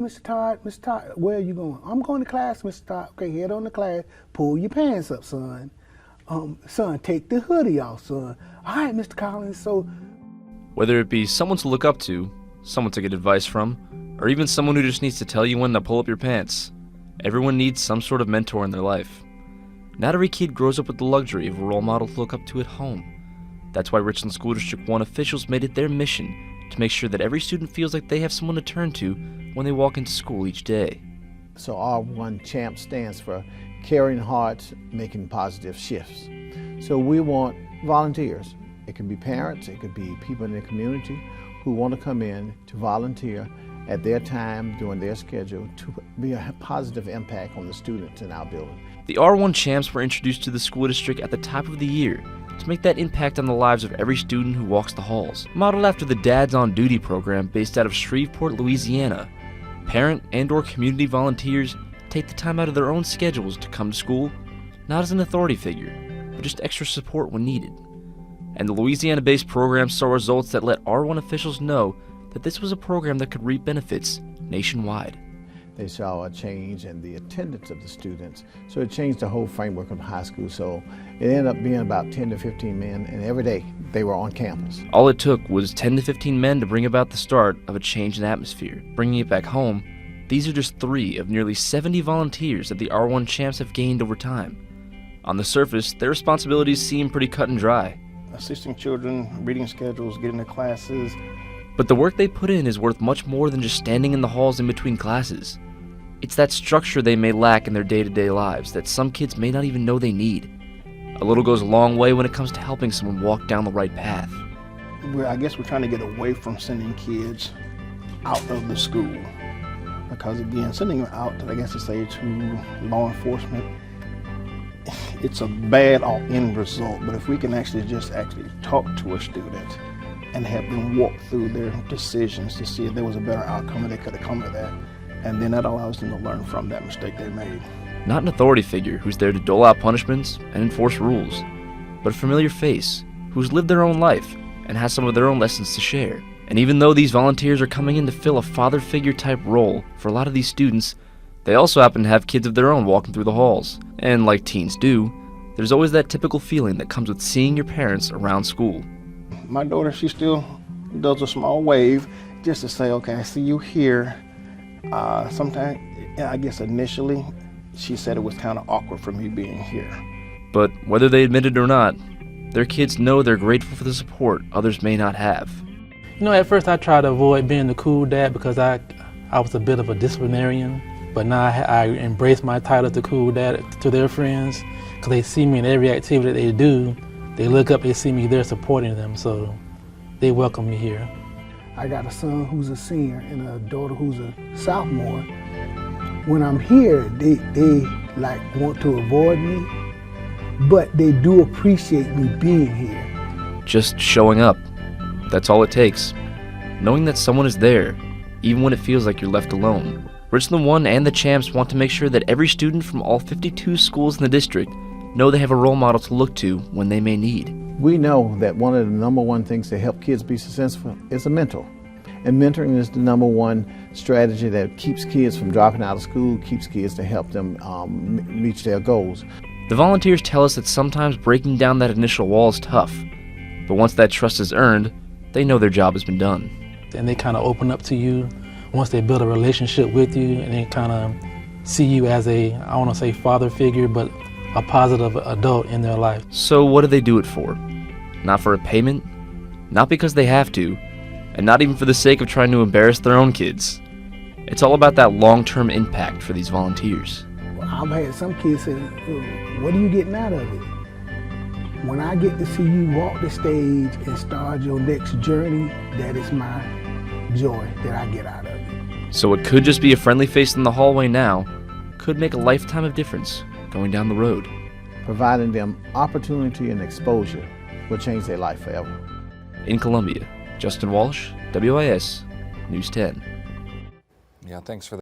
Mr. Todd, where are you going? I'm going to class, Mr. Todd. Okay, head on to class. Pull your pants up, son. Son, take the hoodie off, son. All right, Mr. Collins, so... Whether it be someone to look up to, someone to get advice from, or even someone who just needs to tell you when to pull up your pants, everyone needs some sort of mentor in their life. Not every kid grows up with the luxury of a role model to look up to at home. That's why Richland School District 1 officials made it their mission to make sure that every student feels like they have someone to turn to when they walk into school each day. So R1 CHAMPS stands for Caring Hearts, Making Positive Shifts. So we want volunteers. It could be parents, it could be people in the community who want to come in to volunteer at their time, during their schedule, to be a positive impact on the students in our building. The R1 Champs were introduced to the school district at the top of the year to make that impact on the lives of every student who walks the halls. Modeled after the Dads on Duty program based out of Shreveport, Louisiana, parent and/or community volunteers take the time out of their own schedules to come to school, not as an authority figure, but just extra support when needed. And the Louisiana-based program saw results that let R1 officials know that this was a program that could reap benefits nationwide. They saw a change in the attendance of the students, so it changed the whole framework of high school. So it ended up being about 10 to 15 men, and every day they were on campus. All it took was 10 to 15 men to bring about the start of a change in atmosphere. Bringing it back home, these are just 3 of nearly 70 volunteers that the R1 Champs have gained over time. On the surface, their responsibilities seem pretty cut and dry. Assisting children, reading schedules, getting to classes. But the work they put in is worth much more than just standing in the halls in between classes. It's that structure they may lack in their day-to-day lives that some kids may not even know they need. A little goes a long way when it comes to helping someone walk down the right path. I guess we're trying to get away from sending kids out of the school. Because again, sending them out, I guess to say, to law enforcement, it's a bad end result. But if we can actually talk to a student and have them walk through their decisions to see if there was a better outcome and they could have come to that, and then that allows them to learn from that mistake they made. Not an authority figure who's there to dole out punishments and enforce rules, but a familiar face who's lived their own life and has some of their own lessons to share. And even though these volunteers are coming in to fill a father figure type role for a lot of these students, they also happen to have kids of their own walking through the halls. And like teens do, there's always that typical feeling that comes with seeing your parents around school. My daughter, she still does a small wave just to say, okay, I see you here. Sometimes, I guess initially, she said it was kind of awkward for me being here. But whether they admit it or not, their kids know they're grateful for the support others may not have. You know, at first I tried to avoid being the cool dad because I was a bit of a disciplinarian. But now I embrace my title as the cool dad to their friends because they see me in every activity that they do. They look up, they see me there supporting them, so they welcome me here. I got a son who's a senior and a daughter who's a sophomore. When I'm here, they like want to avoid me, but they do appreciate me being here. Just showing up. That's all it takes. Knowing that someone is there, even when it feels like you're left alone. Richland 1 and the Champs want to make sure that every student from all 52 schools in the district know they have a role model to look to when they may need. We know that one of the #1 things to help kids be successful is a mentor. And mentoring is the #1 strategy that keeps kids from dropping out of school, keeps kids to help them reach their goals. The volunteers tell us that sometimes breaking down that initial wall is tough, but once that trust is earned, they know their job has been done. And they kind of open up to you once they build a relationship with you, and they kind of see you as a, I want to say father figure, but a positive adult in their life. So what do they do it for? Not for a payment, not because they have to, and not even for the sake of trying to embarrass their own kids. It's all about that long-term impact for these volunteers. Well, I've had some kids say, what are you getting out of it? When I get to see you walk the stage and start your next journey, that is my joy that I get out of it. So what could just be a friendly face in the hallway now could make a lifetime of difference going down the road. Providing them opportunity and exposure will change their life forever. In Columbia, Justin Walsh, WIS, News 10. Yeah, thanks for that.